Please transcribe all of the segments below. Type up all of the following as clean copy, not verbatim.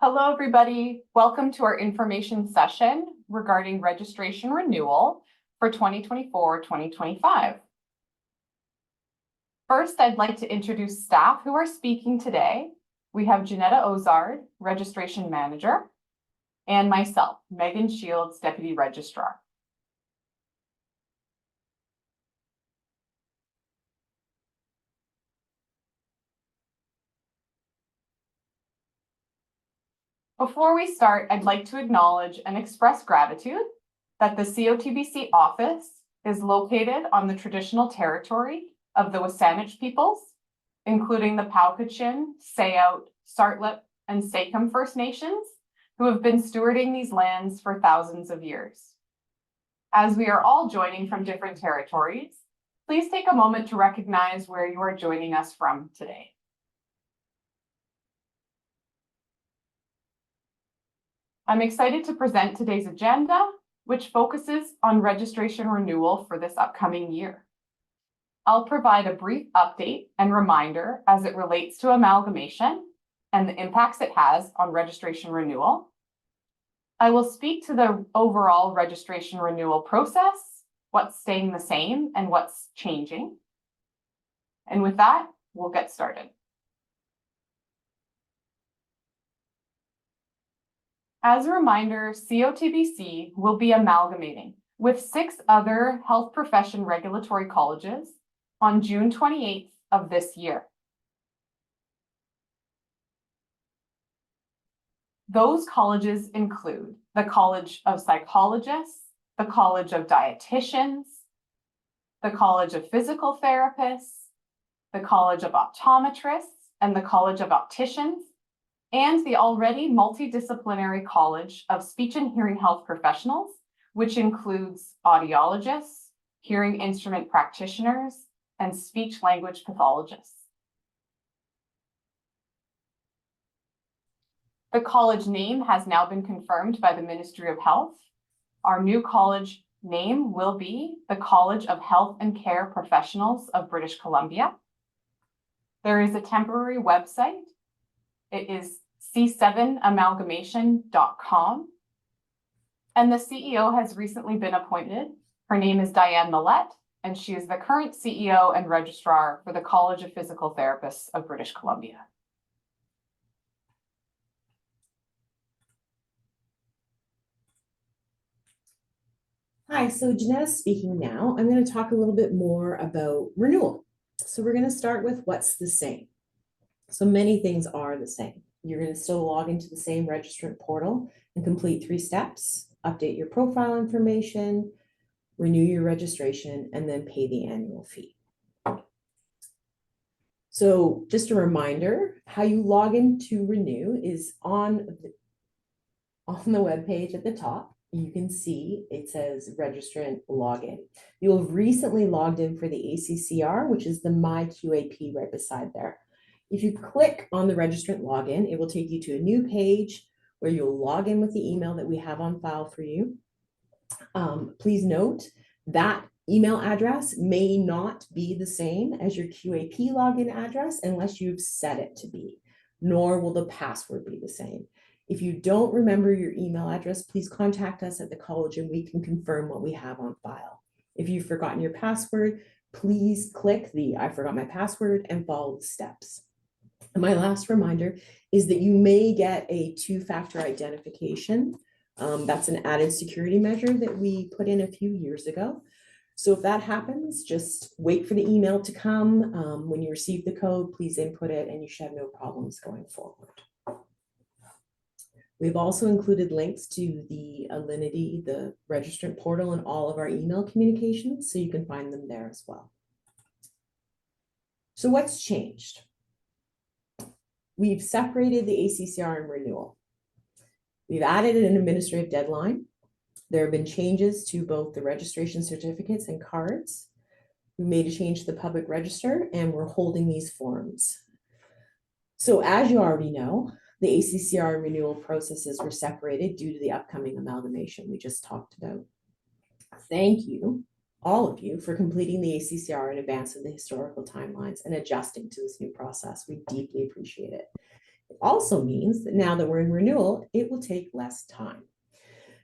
Hello, everybody. Welcome to our information session regarding registration renewal for 2024-2025. First, I'd like to introduce staff who are speaking today. We have Janetta Ozard, Registration Manager, and myself, Megan Shields, Deputy Registrar. Before we start, I'd like to acknowledge and express gratitude that the COTBC office is located on the traditional territory of the Wasanich peoples, including the Powhatan, Sayout, Sartlip, and Sakem First Nations, who have been stewarding these lands for thousands of years. As we are all joining from different territories, please take a moment to recognize where you are joining us from today. I'm excited to present today's agenda, which focuses on registration renewal for this upcoming year. I'll provide a brief update and reminder as it relates to amalgamation and the impacts it has on registration renewal. I will speak to the overall registration renewal process, what's staying the same and what's changing. And with that, we'll get started. As a reminder, COTBC will be amalgamating with 6 other health profession regulatory colleges on June 28th of this year. Those colleges include the College of Psychologists, the College of Dietitians, the College of Physical Therapists, the College of Optometrists, and the College of Opticians, and the already multidisciplinary College of Speech and Hearing Health Professionals, which includes audiologists, hearing instrument practitioners, and speech-language pathologists. The college name has now been confirmed by the Ministry of Health. Our new college name will be the College of Health and Care Professionals of British Columbia. There is a temporary website. It is c7amalgamation.com. And the CEO has recently been appointed. Her name is Diane Millette, and she is the current CEO and registrar for the College of Physical Therapists of British Columbia. Hi, so Jeanette's speaking now. I'm going to talk a little bit more about renewal. So we're going to start with what's the same. So many things are the same. You're going to still log into the same registrant portal and complete 3 steps, update your profile information, renew your registration, and then pay the annual fee. So just a reminder, how you log in to renew is on the web page at the top. You can see it says registrant login. You'll have recently logged in for the ACCR, which is the My QAP right beside there. If you click on the registrant login, it will take you to a new page where you'll log in with the email that we have on file for you. Please note that email address may not be the same as your QAP login address unless you've set it to be, nor will the password be the same. If you don't remember your email address, please contact us at the college and we can confirm what we have on file. If you've forgotten your password, please click the I forgot my password and follow the steps. And my last reminder is that you may get a 2-factor identification. That's an added security measure that we put in a few years ago. So if that happens, just wait for the email to come. When you receive the code, please input it and you should have no problems going forward. We've also included links to the Alinity, the registrant portal, and all of our email communications, so you can find them there as well. So what's changed? We've separated the ACCR and renewal. We've added an administrative deadline. There have been changes to both the registration certificates and cards. We made a change to the public register, and we're holding these forms. So as you already know, the ACCR and renewal processes were separated due to the upcoming amalgamation we just talked about. Thank you, all of you, for completing the ACCR in advance of the historical timelines and adjusting to this new process. We deeply appreciate it. It also means that now that we're in renewal, it will take less time.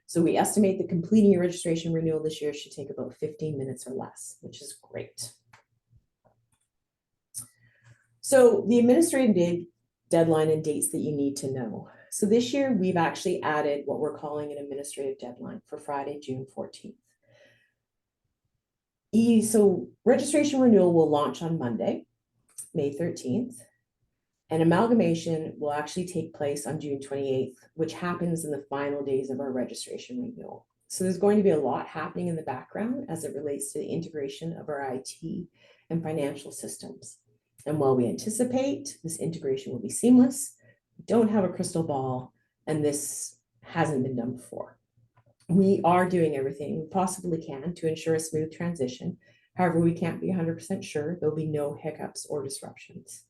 So we estimate that completing your registration renewal this year should take about 15 minutes or less, which is great. So the administrative deadline and dates that you need to know. So this year we've actually added what we're calling an administrative deadline for Friday, June 14th. So registration renewal will launch on Monday, May 13th. And amalgamation will actually take place on June 28th, which happens in the final days of our registration renewal. So there's going to be a lot happening in the background as it relates to the integration of our IT and financial systems. And while we anticipate this integration will be seamless, we don't have a crystal ball, and this hasn't been done before. We are doing everything we possibly can to ensure a smooth transition. However, we can't be 100% sure there'll be no hiccups or disruptions.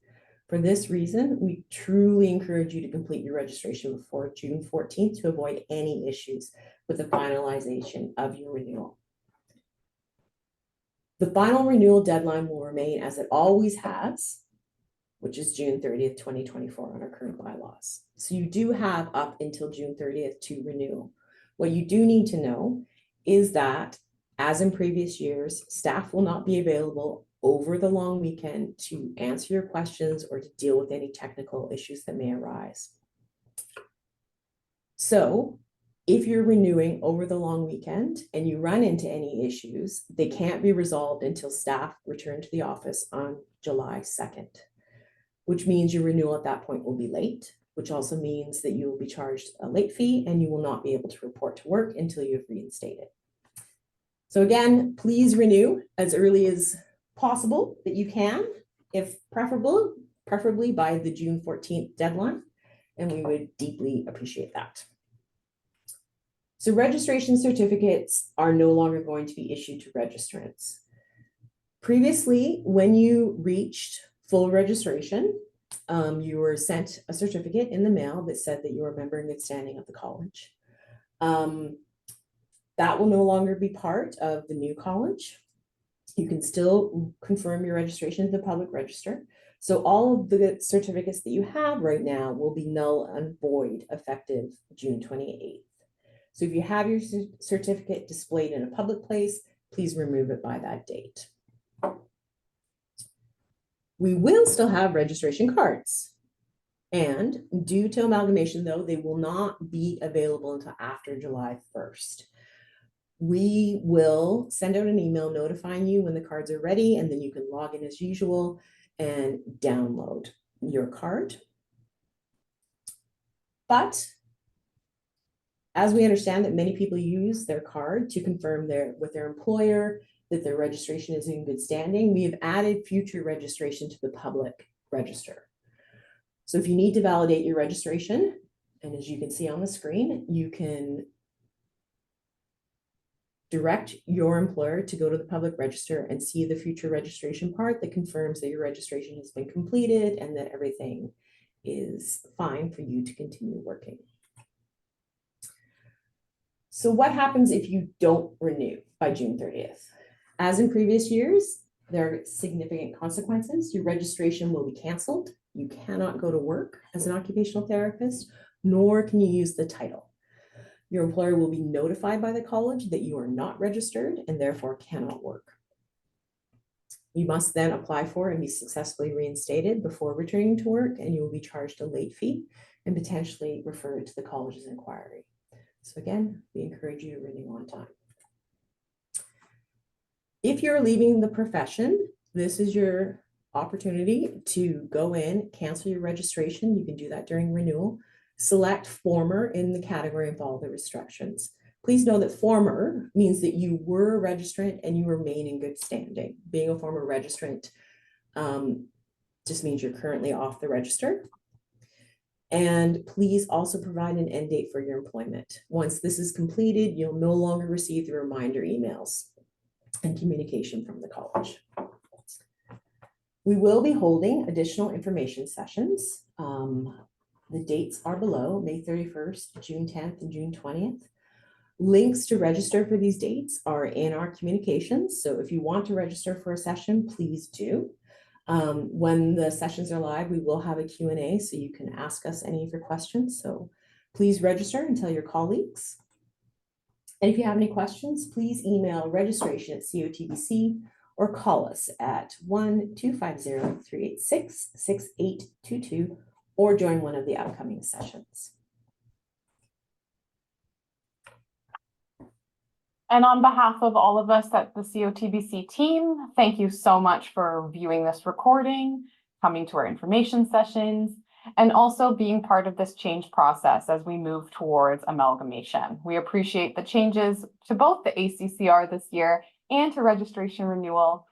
For this reason, we truly encourage you to complete your registration before June 14th to avoid any issues with the finalization of your renewal. The final renewal deadline will remain as it always has, which is June 30th, 2024 on our current bylaws. So you do have up until June 30th to renew. What you do need to know is that, as in previous years, staff will not be available over the long weekend to answer your questions or to deal with any technical issues that may arise. So if you're renewing over the long weekend and you run into any issues, they can't be resolved until staff return to the office on July 2nd, which means your renewal at that point will be late, which also means that you will be charged a late fee and you will not be able to report to work until you've reinstated. So again, please renew as early as possible that you can, if preferably by the June 14th deadline, and we would deeply appreciate that. So registration certificates are no longer going to be issued to registrants. Previously, when you reached full registration, you were sent a certificate in the mail that said that you were a member in good standing of the college. That will no longer be part of the new college. You can still confirm your registration to the public register. So all of the certificates that you have right now will be null and void effective June 28th. So if you have your certificate displayed in a public place, please remove it by that date. We will still have registration cards. And due to amalgamation, though, they will not be available until after July 1st. We will send out an email notifying you when the cards are ready, and then you can log in as usual and download your card. But as we understand that many people use their card to confirm with their employer that their registration is in good standing, we have added future registration to the public register. So if you need to validate your registration, and as you can see on the screen, you can direct your employer to go to the public register and see the future registration part that confirms that your registration has been completed and that everything is fine for you to continue working. So what happens if you don't renew by June 30th? As in previous years, there are significant consequences. Your registration will be canceled. You cannot go to work as an occupational therapist, nor can you use the title. Your employer will be notified by the college that you are not registered and therefore cannot work. You must then apply for and be successfully reinstated before returning to work, and you will be charged a late fee and potentially referred to the college's inquiry. So again, we encourage you to renew on time. If you're leaving the profession, this is your opportunity to go in, cancel your registration. You can do that during renewal. Select former in the category of all the restrictions. Please know that former means that you were a registrant and you remain in good standing. Being a former registrant just means you're currently off the register. And please also provide an end date for your employment. Once this is completed, you'll no longer receive the reminder emails and communication from the college. We will be holding additional information sessions. The dates are below, May 31st, June 10th, and June 20th. Links to register for these dates are in our communications. So if you want to register for a session, please do. When the sessions are live, we will have a Q&A, so you can ask us any of your questions. So please register and tell your colleagues. And if you have any questions, please email registration@COTBC or call us at 1-250-386-6822 or join one of the upcoming sessions. And on behalf of all of us at the COTBC team, thank you so much for viewing this recording, coming to our information sessions, and also being part of this change process as we move towards amalgamation. We appreciate the changes to both the ACCR this year and to registration renewal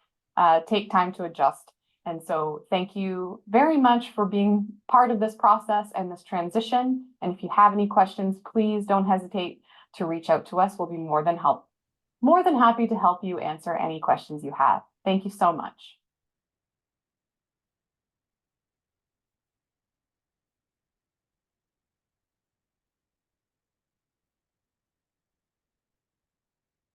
take time to adjust. And so thank you very much for being part of this process and this transition. And if you have any questions, please don't hesitate to reach out to us. We'll be more than happy to help you answer any questions you have. Thank you so much.